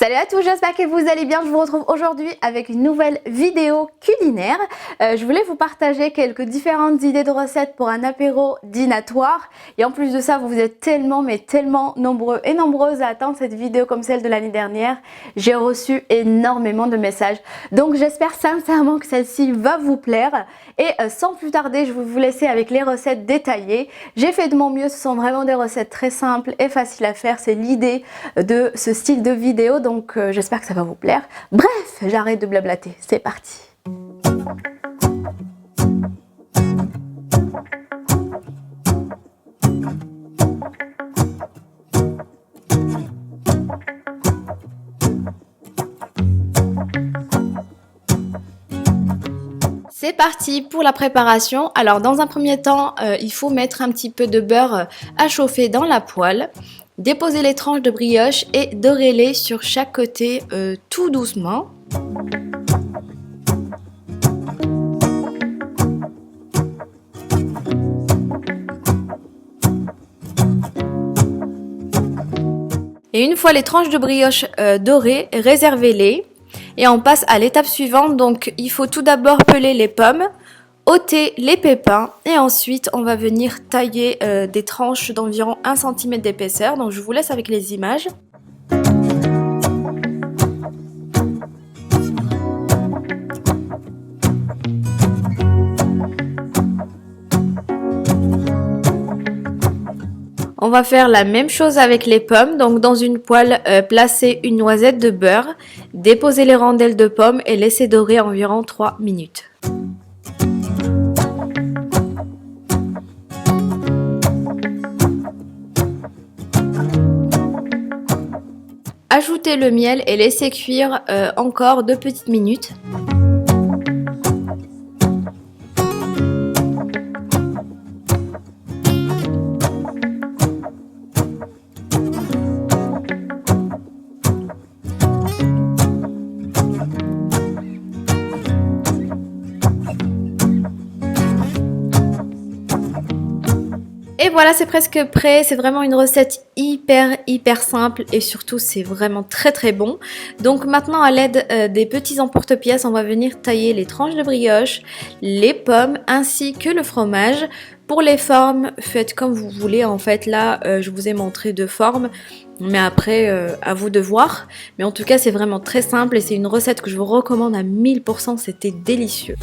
Salut à tous, j'espère que vous allez bien. Je vous retrouve aujourd'hui avec une nouvelle vidéo culinaire. Je voulais vous partager quelques différentes idées de recettes pour un apéro dînatoire. Et en plus de ça, vous êtes tellement nombreux et nombreuses à attendre cette vidéo comme celle de l'année dernière. J'ai reçu énormément de messages. Donc j'espère sincèrement que celle-ci va vous plaire. Et sans plus tarder, je vais vous laisser avec les recettes détaillées. J'ai fait de mon mieux, ce sont vraiment des recettes très simples et faciles à faire. C'est l'idée de ce style de vidéo. Donc j'espère que ça va vous plaire. Bref, j'arrête de blablater, c'est parti. C'est parti pour la préparation. Alors dans un premier temps, il faut mettre un petit peu de beurre à chauffer dans la poêle. Déposez les tranches de brioche et dorez-les sur chaque côté tout doucement. Et une fois les tranches de brioche dorées, réservez-les. Et on passe à l'étape suivante. Donc il faut tout d'abord peler les pommes, ôter les pépins et ensuite on va venir tailler des tranches d'environ 1 cm d'épaisseur. Donc je vous laisse avec les images. On va faire la même chose avec les pommes. Donc dans une poêle, placez une noisette de beurre, déposez les rondelles de pommes et laissez dorer environ 3 minutes. Ajoutez le miel et laissez cuire encore 2 petites minutes. Et voilà, c'est presque prêt. C'est vraiment une recette hyper simple et surtout c'est vraiment très bon. Donc maintenant à l'aide des petits emporte-pièces, on va venir tailler les tranches de brioche, les pommes ainsi que le fromage. Pour les formes, faites comme vous voulez. En fait là, je vous ai montré 2 formes. Mais après, à vous de voir. Mais en tout cas, c'est vraiment très simple et c'est une recette que je vous recommande à 1000%. C'était délicieux.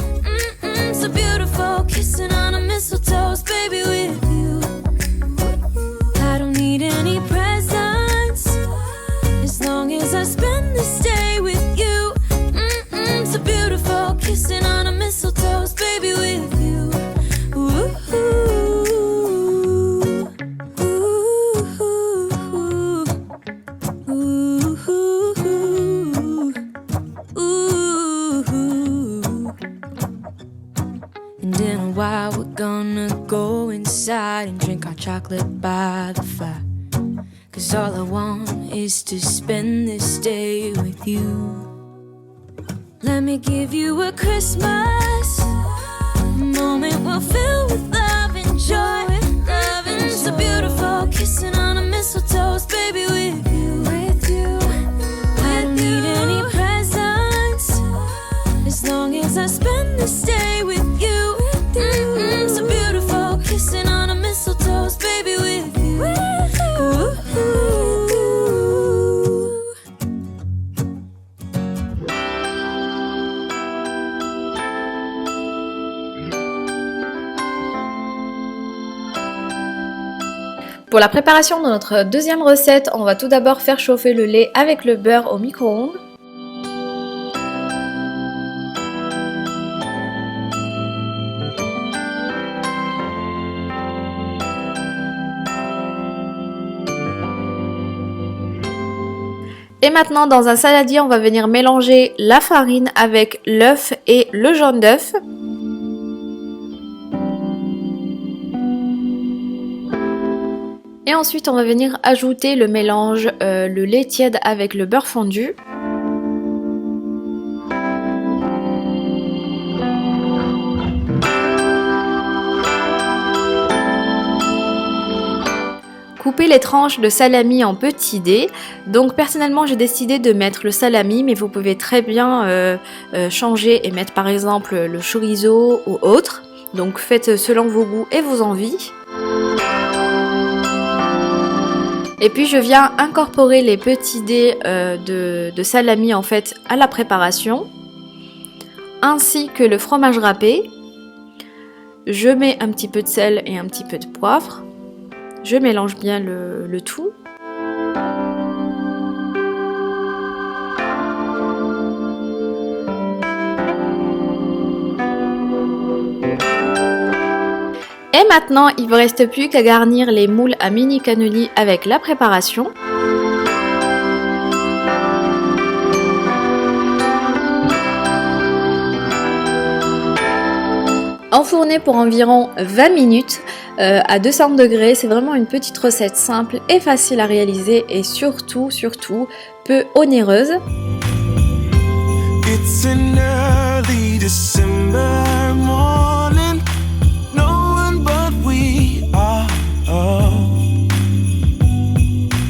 While we're gonna go inside and drink our chocolate by the fire, 'cause all I want is to spend this day with you. Let me give you a Christmas moment we'll fill with love and joy. Loving so beautiful, kissing on a mistletoe, baby, with you. I don't need any presents as long as I spend this day with you. So beautiful, kissing on a mistletoe, baby, with you. Pour la préparation de notre deuxième recette, on va tout d'abord faire chauffer le lait avec le beurre au micro-ondes. Et maintenant, dans un saladier, on va venir mélanger la farine avec l'œuf et le jaune d'œuf. Et ensuite, on va venir ajouter le mélange, le lait tiède avec le beurre fondu. couper les tranches de salami en petits dés. Donc personnellement j'ai décidé de mettre le salami, mais vous pouvez très bien changer et mettre par exemple le chorizo ou autre. Donc faites selon vos goûts et vos envies. Et puis je viens incorporer les petits dés de salami en fait à la préparation, ainsi que le fromage râpé. Je mets un petit peu de sel et un petit peu de poivre. Je mélange bien le tout. Et maintenant, il ne vous reste plus qu'à garnir les moules à mini cannoli avec la préparation. Enfourner pour environ 20 minutes à 200 degrés. C'est vraiment une petite recette simple et facile à réaliser et surtout peu onéreuse. It's an early December morning. No one but we are.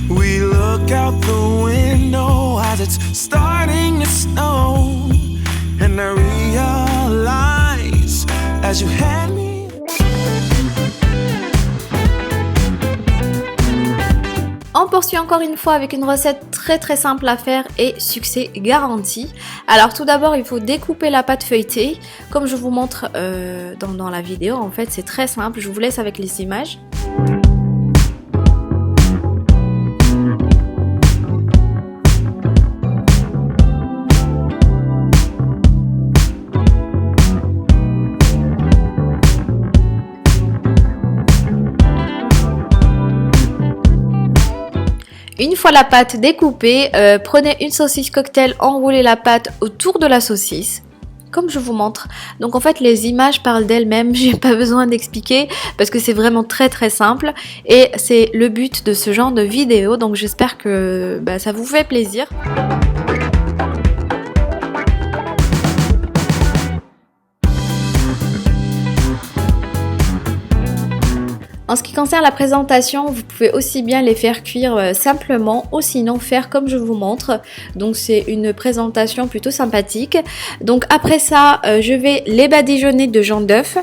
We look out the window as it's starting to snow, and I realize as you hand me. On poursuit encore une fois avec une recette très simple à faire et succès garanti. Alors tout d'abord il faut découper la pâte feuilletée comme je vous montre dans la vidéo. En fait c'est très simple, je vous laisse avec les images. Une fois la pâte découpée, prenez une saucisse cocktail, enroulez la pâte autour de la saucisse, comme je vous montre. Donc en fait les images parlent d'elles-mêmes, j'ai pas besoin d'expliquer parce que c'est vraiment très simple et c'est le but de ce genre de vidéo. Donc j'espère que ça vous fait plaisir. En ce qui concerne la présentation, vous pouvez aussi bien les faire cuire simplement ou sinon faire comme je vous montre. Donc c'est une présentation plutôt sympathique. Donc après ça, je vais les badigeonner de jaune d'œuf.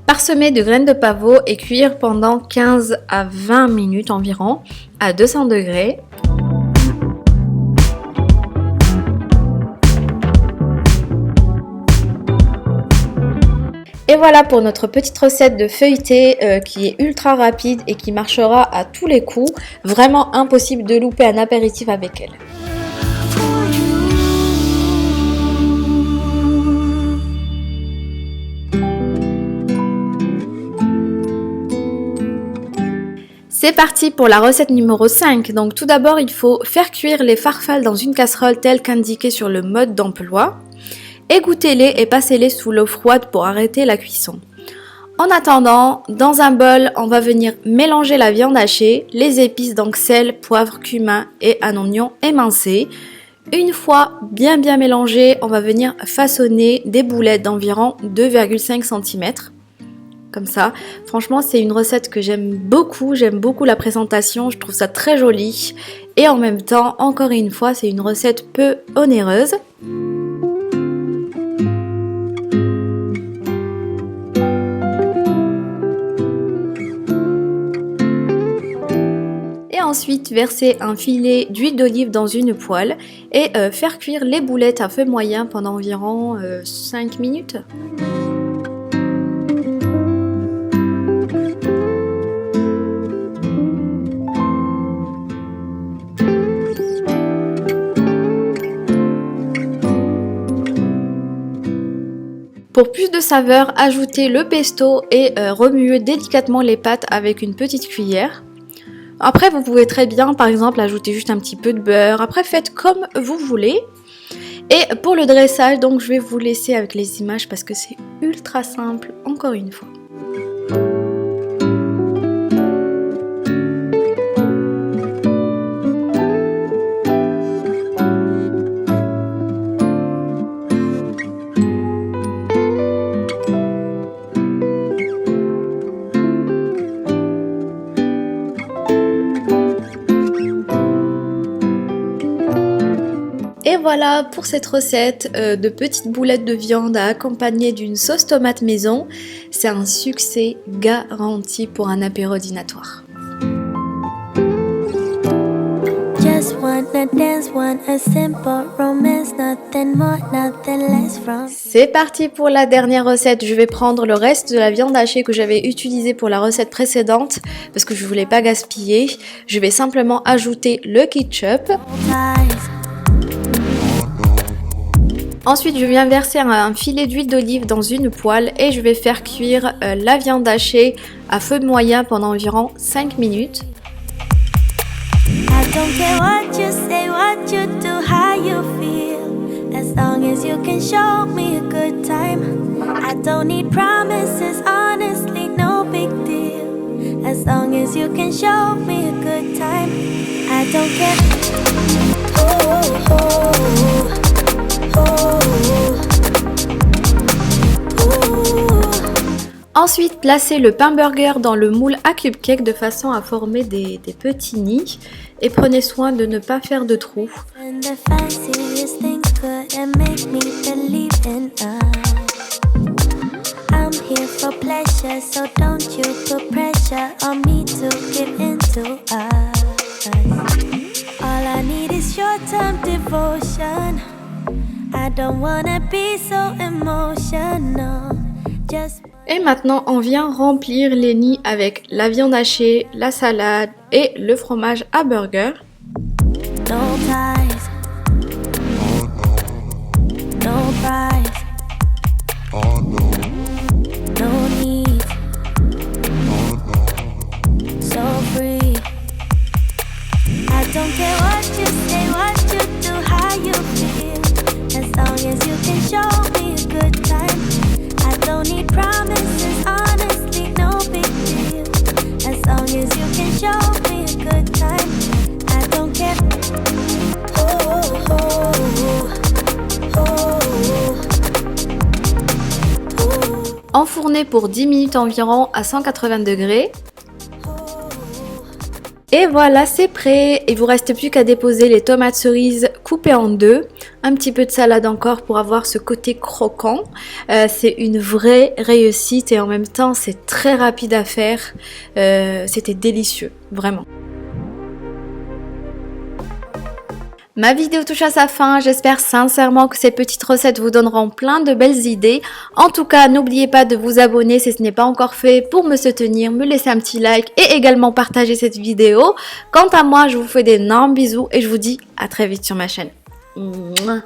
Parsemer de graines de pavot et cuire pendant 15 à 20 minutes environ à 200 degrés. Et voilà pour notre petite recette de feuilleté qui est ultra rapide et qui marchera à tous les coups. Vraiment impossible de louper un apéritif avec elle. C'est parti pour la recette numéro 5. Donc tout d'abord, il faut faire cuire les farfales dans une casserole telle qu'indiqué sur le mode d'emploi. Égouttez-les et passez-les sous l'eau froide pour arrêter la cuisson. En attendant, dans un bol, on va venir mélanger la viande hachée, les épices, donc sel, poivre, cumin et un oignon émincé. Une fois bien mélangé, on va venir façonner des boulettes d'environ 2,5 cm. Comme ça, franchement c'est une recette que j'aime beaucoup la présentation, je trouve ça très joli et en même temps, encore une fois, c'est une recette peu onéreuse. Et ensuite, verser un filet d'huile d'olive dans une poêle et faire cuire les boulettes à feu moyen pendant environ 5 minutes. Pour plus de saveur, ajoutez le pesto et remuez délicatement les pâtes avec une petite cuillère. Après, vous pouvez très bien, par exemple, ajouter juste un petit peu de beurre. Après, faites comme vous voulez. Et pour le dressage, donc je vais vous laisser avec les images parce que c'est ultra simple, encore une fois. Et voilà pour cette recette de petites boulettes de viande à accompagner d'une sauce tomate maison. C'est un succès garanti pour un apéro dînatoire. C'est parti pour la dernière recette. Je vais prendre le reste de la viande hachée que j'avais utilisée pour la recette précédente parce que je voulais pas gaspiller. Je vais simplement ajouter le ketchup. Ensuite, je viens verser un filet d'huile d'olive dans une poêle et je vais faire cuire la viande hachée à feu moyen pendant environ 5 minutes. I don't care what you say, what you do, how you feel. As long as you can show me a good time. I don't need promises, honestly, no big deal. As long as you can show me a good time. I don't care. Ooh, ooh, ooh, ooh. Ensuite, placez le pain burger dans le moule à cupcake de façon à former des petits nids et prenez soin de ne pas faire de trous. Et maintenant, on vient remplir les nids avec la viande hachée, la salade et le fromage à burger. Enfourner pour 10 minutes environ à 180 degrés. Et voilà, c'est prêt. Il vous reste plus qu'à déposer les tomates cerises coupées en deux. Un petit peu de salade encore pour avoir ce côté croquant. C'est une vraie réussite et en même temps c'est très rapide à faire. C'était délicieux, vraiment. Ma vidéo touche à sa fin, j'espère sincèrement que ces petites recettes vous donneront plein de belles idées. En tout cas, n'oubliez pas de vous abonner si ce n'est pas encore fait pour me soutenir, me laisser un petit like et également partager cette vidéo. Quant à moi, je vous fais d'énormes bisous et je vous dis à très vite sur ma chaîne. Mouah.